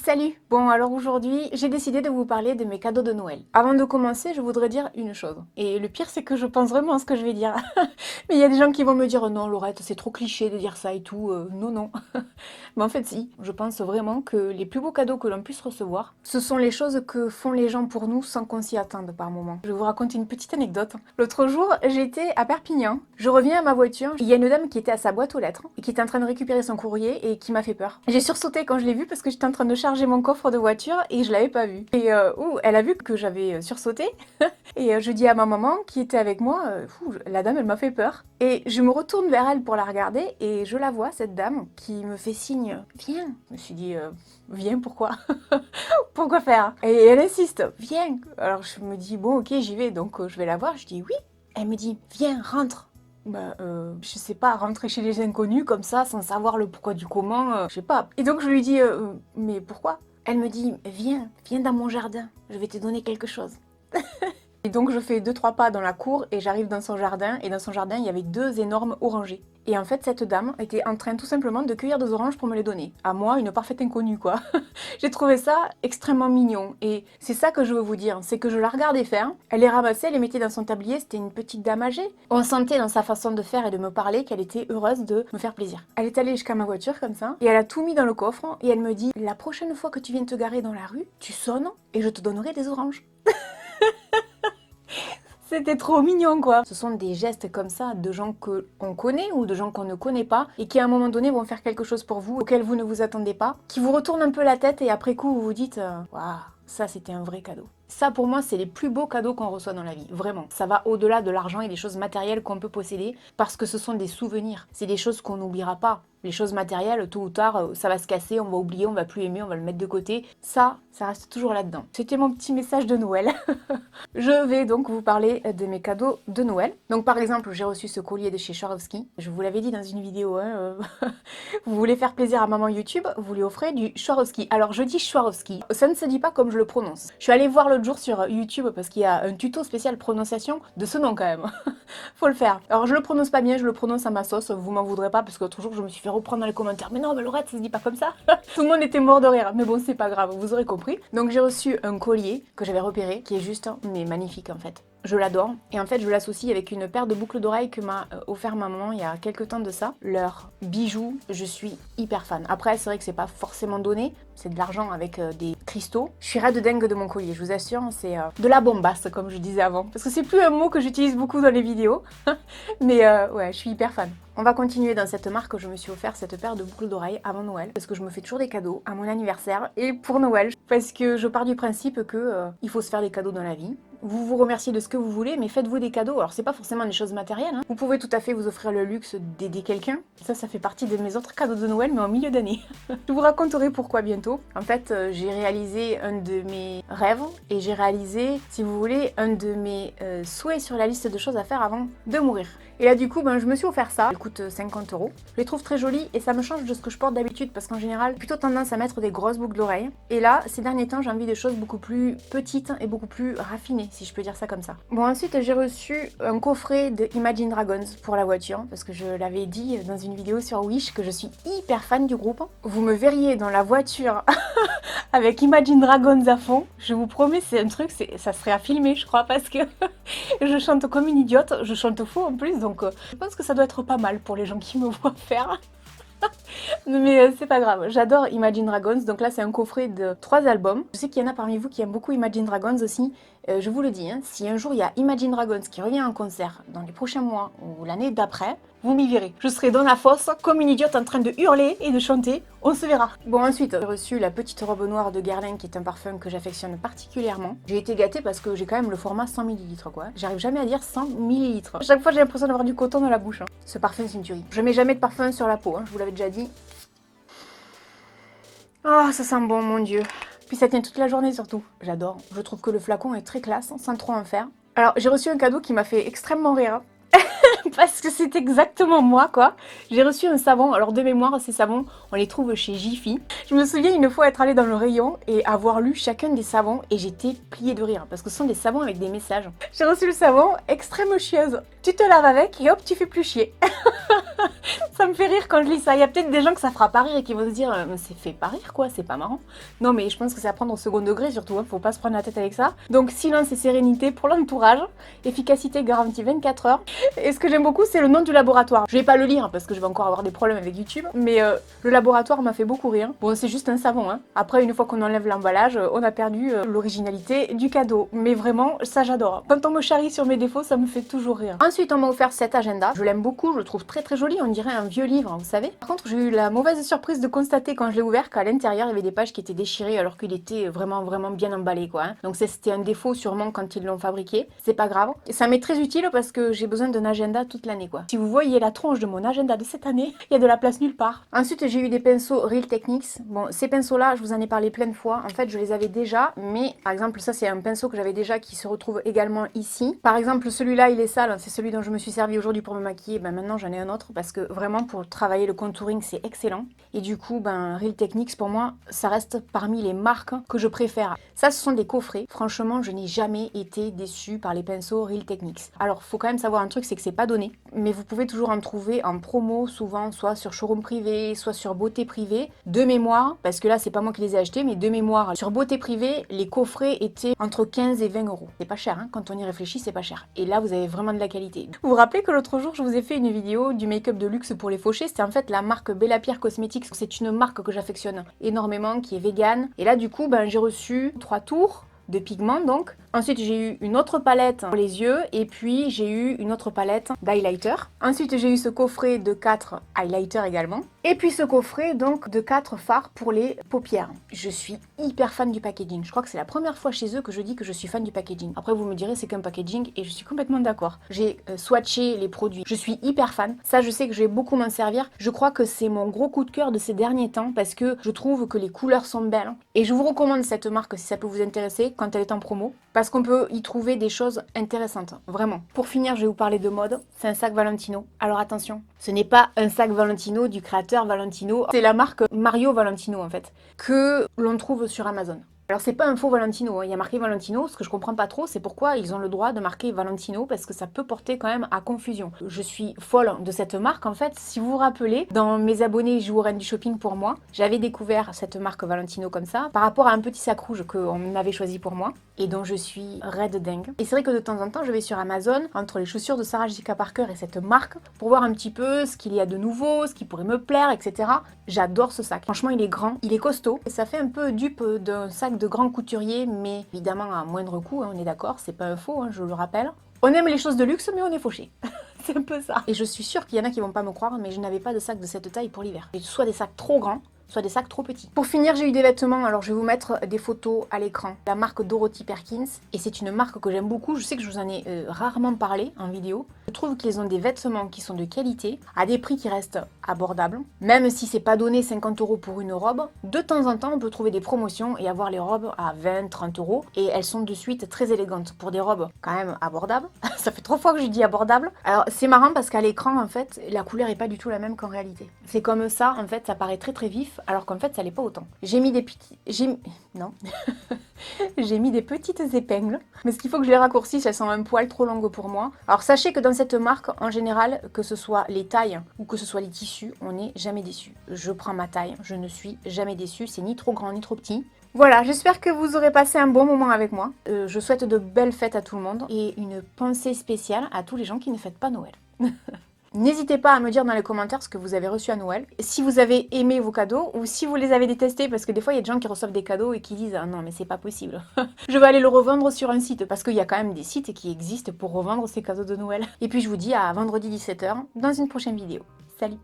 Salut! Bon alors aujourd'hui, j'ai décidé de vous parler de mes cadeaux de Noël. Avant de commencer, je voudrais dire une chose. Et le pire, c'est que je pense vraiment à ce que je vais dire. Mais il y a des gens qui vont me dire non Laurette, c'est trop cliché de dire ça et tout. Non, non. Mais en fait si, je pense vraiment que les plus beaux cadeaux que l'on puisse recevoir, ce sont les choses que font les gens pour nous sans qu'on s'y attende par moment. Je vais vous raconter une petite anecdote. L'autre jour, j'étais à Perpignan. Je reviens à ma voiture. Il y a une dame qui était à sa boîte aux lettres et qui était en train de récupérer son courrier et qui m'a fait peur. J'ai sursauté quand je l'ai vue parce que j'étais en train de charger mon coffre de voiture et je l'avais pas vu. Et elle a vu que j'avais sursauté et je dis à ma maman qui était avec moi, la dame elle m'a fait peur. Et je me retourne vers elle pour la regarder et je la vois, cette dame, qui me fait signe, viens. Je me suis dit, viens pourquoi? Pourquoi faire? Et elle insiste, viens. Alors je me dis, bon ok j'y vais, donc je vais la voir, je dis oui. Elle me dit, viens, rentre. Je sais pas, rentrer chez les inconnus comme ça, sans savoir le pourquoi du comment, je sais pas. Et donc je lui dis, mais pourquoi? Elle me dit, viens dans mon jardin, je vais te donner quelque chose. Et donc je fais 2-3 pas dans la cour et j'arrive dans son jardin, et dans son jardin il y avait 2 énormes orangers. Et en fait cette dame était en train tout simplement de cueillir 2 oranges pour me les donner. À moi, une parfaite inconnue quoi. J'ai trouvé ça extrêmement mignon. Et c'est ça que je veux vous dire, c'est que je la regardais faire, elle les ramassait, elle les mettait dans son tablier, c'était une petite dame âgée. On sentait dans sa façon de faire et de me parler qu'elle était heureuse de me faire plaisir. Elle est allée jusqu'à ma voiture comme ça, et elle a tout mis dans le coffre, et elle me dit, la prochaine fois que tu viens te garer dans la rue, tu sonnes et je te donnerai des oranges. C'était trop mignon quoi. Ce sont des gestes comme ça de gens qu'on connaît ou de gens qu'on ne connaît pas et qui à un moment donné vont faire quelque chose pour vous auquel vous ne vous attendez pas, qui vous retournent un peu la tête et après coup vous vous dites waouh, ça c'était un vrai cadeau. Ça pour moi c'est les plus beaux cadeaux qu'on reçoit dans la vie, vraiment. Ça va au-delà de l'argent et des choses matérielles qu'on peut posséder parce que ce sont des souvenirs. C'est des choses qu'on n'oubliera pas. Les choses matérielles, tôt ou tard, ça va se casser, on va oublier, on va plus aimer, on va le mettre de côté. Ça reste toujours là-dedans. C'était mon petit message de Noël. Je vais donc vous parler de mes cadeaux de Noël. Donc par exemple, j'ai reçu ce collier de chez Swarovski. Je vous l'avais dit dans une vidéo, hein, vous voulez faire plaisir à maman YouTube, vous lui offrez du Swarovski. Alors je dis Swarovski, ça ne se dit pas comme je le prononce. Je suis allée voir l'autre jour sur YouTube parce qu'il y a un tuto spécial prononciation de ce nom quand même. Faut le faire. Alors je le prononce pas bien, je le prononce à ma sauce, vous m'en voudrez pas parce que l'autre jour je me suis fait reprendre dans les commentaires. Mais non, mais Laurette, ça se dit pas comme ça. Tout le monde était mort de rire, mais bon, c'est pas grave, vous aurez compris. Donc j'ai reçu un collier que j'avais repéré, qui est juste, mais magnifique en fait. Je l'adore. Et en fait, je l'associe avec une paire de boucles d'oreilles que m'a offert ma maman il y a quelques temps de ça. Leurs bijoux, je suis hyper fan. Après, c'est vrai que c'est pas forcément donné. C'est de l'argent avec des cristaux. Je suis raide dingue de mon collier, je vous assure. C'est de la bombasse, comme je disais avant. Parce que c'est plus un mot que j'utilise beaucoup dans les vidéos. Mais ouais, je suis hyper fan. On va continuer dans cette marque. Je me suis offert cette paire de boucles d'oreilles avant Noël. Parce que je me fais toujours des cadeaux à mon anniversaire et pour Noël. Parce que je pars du principe que il faut se faire des cadeaux dans la vie. Vous vous remerciez de ce que vous voulez, mais faites-vous des cadeaux. Alors c'est pas forcément des choses matérielles, hein. Vous pouvez tout à fait vous offrir le luxe d'aider quelqu'un. Ça fait partie de mes autres cadeaux de Noël, mais en milieu d'année. Je vous raconterai pourquoi bientôt. En fait, j'ai réalisé un de mes rêves et j'ai réalisé, si vous voulez, un de mes souhaits sur la liste de choses à faire avant de mourir. Et là du coup, je me suis offert ça. Il coûte 50 €. Je les trouve très jolis et ça me change de ce que je porte d'habitude parce qu'en général, j'ai plutôt tendance à mettre des grosses boucles d'oreilles. Et là, ces derniers temps, j'ai envie de choses beaucoup plus petites et beaucoup plus raffinées, si je peux dire ça comme ça. Bon, ensuite, j'ai reçu un coffret de Imagine Dragons pour la voiture parce que je l'avais dit dans une vidéo sur Wish que je suis hyper fan du groupe. Vous me verriez dans la voiture avec Imagine Dragons à fond. Je vous promets, c'est un truc, ça serait à filmer, je crois, parce que je chante comme une idiote. Je chante faux en plus, donc je pense que ça doit être pas mal pour les gens qui me voient faire. Mais c'est pas grave, j'adore Imagine Dragons, donc là c'est un coffret de 3 albums. Je sais qu'il y en a parmi vous qui aiment beaucoup Imagine Dragons aussi. Je vous le dis, hein, si un jour il y a Imagine Dragons qui revient en concert dans les prochains mois ou l'année d'après, vous m'y verrez. Je serai dans la fosse comme une idiote en train de hurler et de chanter, on se verra. Bon, ensuite j'ai reçu la petite robe noire de Guerlain qui est un parfum que j'affectionne particulièrement. J'ai été gâtée parce que j'ai quand même le format 100 ml quoi. J'arrive jamais à dire 100 ml. Chaque fois j'ai l'impression d'avoir du coton dans la bouche. Hein. Ce parfum c'est une tuerie. Je mets jamais de parfum sur la peau, hein, je vous l'avais déjà dit. Oh, ça sent bon, mon Dieu. Puis ça tient toute la journée surtout. J'adore. Je trouve que le flacon est très classe, sans trop en faire. Alors, j'ai reçu un cadeau qui m'a fait extrêmement rire. Parce que c'est exactement moi, quoi. J'ai reçu un savon. Alors, de mémoire, ces savons, on les trouve chez Jiffy. Je me souviens une fois être allée dans le rayon et avoir lu chacun des savons et j'étais pliée de rire. Parce que ce sont des savons avec des messages. J'ai reçu le savon extrême chieuse. Tu te laves avec et hop, tu fais plus chier. Ça me fait rire quand je lis ça. Il y a peut-être des gens que ça fera pas rire et qui vont se dire c'est fait pas rire quoi, c'est pas marrant. Non mais je pense que c'est à prendre au second degré surtout, hein, faut pas se prendre la tête avec ça. Donc silence et sérénité pour l'entourage, efficacité garantie 24 heures. Et ce que j'aime beaucoup c'est le nom du laboratoire. Je vais pas le lire parce que je vais encore avoir des problèmes avec YouTube, mais le laboratoire m'a fait beaucoup rire. Bon c'est juste un savon, hein. Après une fois qu'on enlève l'emballage, on a perdu l'originalité du cadeau. Mais vraiment ça j'adore. Quand on me charrie sur mes défauts ça me fait toujours rire. Ensuite on m'a offert cet agenda, je l'aime beaucoup, je le trouve très joli, on dirait un vieux livre, vous savez. Par contre, j'ai eu la mauvaise surprise de constater quand je l'ai ouvert qu'à l'intérieur, il y avait des pages qui étaient déchirées alors qu'il était vraiment bien emballé, quoi. Hein. Donc c'était un défaut sûrement quand ils l'ont fabriqué. C'est pas grave. Et ça m'est très utile parce que j'ai besoin d'un agenda toute l'année, quoi. Si vous voyez la tronche de mon agenda de cette année, il y a de la place nulle part. Ensuite, j'ai eu des pinceaux Real Techniques. Bon, ces pinceaux-là, je vous en ai parlé plein de fois. En fait, je les avais déjà, mais par exemple, ça, c'est un pinceau que j'avais déjà qui se retrouve également ici. Par exemple, celui-là, il est sale. C'est celui dont je me suis servi aujourd'hui pour me maquiller. Ben maintenant, j'en ai un autre parce que vraiment, pour travailler le contouring, c'est excellent. Et du coup, Real Techniques, pour moi, ça reste parmi les marques que je préfère. Ça, ce sont des coffrets. Franchement, je n'ai jamais été déçue par les pinceaux Real Techniques. Alors, faut quand même savoir un truc, c'est que c'est pas donné. Mais vous pouvez toujours en trouver en promo, souvent, soit sur showroom privé, soit sur beauté privée. De mémoire, parce que là, c'est pas moi qui les ai achetés, mais de mémoire, sur beauté privée, les coffrets étaient entre 15 et 20 euros. C'est pas cher, hein. Quand on y réfléchit, c'est pas cher. Et là, vous avez vraiment de la qualité. Vous vous rappelez que l'autre jour, je vous ai fait une vidéo du make-up de luxe pour les fauchés. C'était en fait la marque Bella Pierre Cosmetics. C'est une marque que j'affectionne énormément, qui est vegan. Et là, du coup, j'ai reçu 3 tours de pigments donc. Ensuite, j'ai eu une autre palette pour les yeux et puis j'ai eu une autre palette d'highlighter. Ensuite, j'ai eu ce coffret de 4 highlighters également. Et puis ce coffret donc de 4 fards pour les paupières. Je suis hyper fan du packaging. Je crois que c'est la première fois chez eux que je dis que je suis fan du packaging. Après, vous me direz c'est qu'un packaging et je suis complètement d'accord. J'ai swatché les produits. Je suis hyper fan. Ça, je sais que je vais beaucoup m'en servir. Je crois que c'est mon gros coup de cœur de ces derniers temps parce que je trouve que les couleurs sont belles. Et je vous recommande cette marque si ça peut vous intéresser quand elle est en promo. Parce qu'on peut y trouver des choses intéressantes, vraiment. Pour finir, je vais vous parler de mode. C'est un sac Valentino. Alors attention, ce n'est pas un sac Valentino du créateur Valentino. C'est la marque Mario Valentino en fait, que l'on trouve sur Amazon. Alors c'est pas un faux Valentino, hein. Il y a marqué Valentino, ce que je comprends pas trop, c'est pourquoi ils ont le droit de marquer Valentino, parce que ça peut porter quand même à confusion. Je suis folle de cette marque en fait, si vous vous rappelez, dans mes abonnés Joues aux Reines du Shopping pour moi, j'avais découvert cette marque Valentino comme ça, par rapport à un petit sac rouge qu'on avait choisi pour moi, et dont je suis raide dingue. Et c'est vrai que de temps en temps, je vais sur Amazon, entre les chaussures de Sarah Jessica Parker et cette marque, pour voir un petit peu ce qu'il y a de nouveau, ce qui pourrait me plaire, etc. J'adore ce sac. Franchement, il est grand, il est costaud, et ça fait un peu dupe d'un sac de grand couturier, mais évidemment à moindre coût, hein, on est d'accord, c'est pas un faux, hein, je le rappelle. On aime les choses de luxe, mais on est fauché. C'est un peu ça. Et je suis sûre qu'il y en a qui vont pas me croire, mais je n'avais pas de sac de cette taille pour l'hiver. J'ai soit des sacs trop grands, soit des sacs trop petits. Pour finir, j'ai eu des vêtements, alors je vais vous mettre des photos à l'écran. La marque Dorothy Perkins, et c'est une marque que j'aime beaucoup, je sais que je vous en ai rarement parlé en vidéo. Je trouve qu'ils ont des vêtements qui sont de qualité, à des prix qui restent abordables. Même si c'est pas donné 50 € pour une robe, de temps en temps on peut trouver des promotions et avoir les robes à 20-30 €. Et elles sont de suite très élégantes pour des robes quand même abordables. Ça fait 3 fois que je dis abordable. Alors c'est marrant parce qu'à l'écran en fait, la couleur est pas du tout la même qu'en réalité. C'est comme ça, en fait, ça paraît très vif, alors qu'en fait ça l'est pas autant. J'ai mis des petits... Non. J'ai mis des petites épingles, mais ce qu'il faut que je les raccourcisse, elles sont un poil trop longues pour moi. Alors sachez que dans cette marque, en général, que ce soit les tailles ou que ce soit les tissus, on n'est jamais déçu. Je prends ma taille, je ne suis jamais déçue, c'est ni trop grand ni trop petit. Voilà, j'espère que vous aurez passé un bon moment avec moi. Je souhaite de belles fêtes à tout le monde et une pensée spéciale à tous les gens qui ne fêtent pas Noël. N'hésitez pas à me dire dans les commentaires ce que vous avez reçu à Noël, si vous avez aimé vos cadeaux ou si vous les avez détestés, parce que des fois il y a des gens qui reçoivent des cadeaux et qui disent « Ah non mais c'est pas possible, je vais aller le revendre sur un site » parce qu'il y a quand même des sites qui existent pour revendre ces cadeaux de Noël. Et puis je vous dis à vendredi 17 h dans une prochaine vidéo. Salut!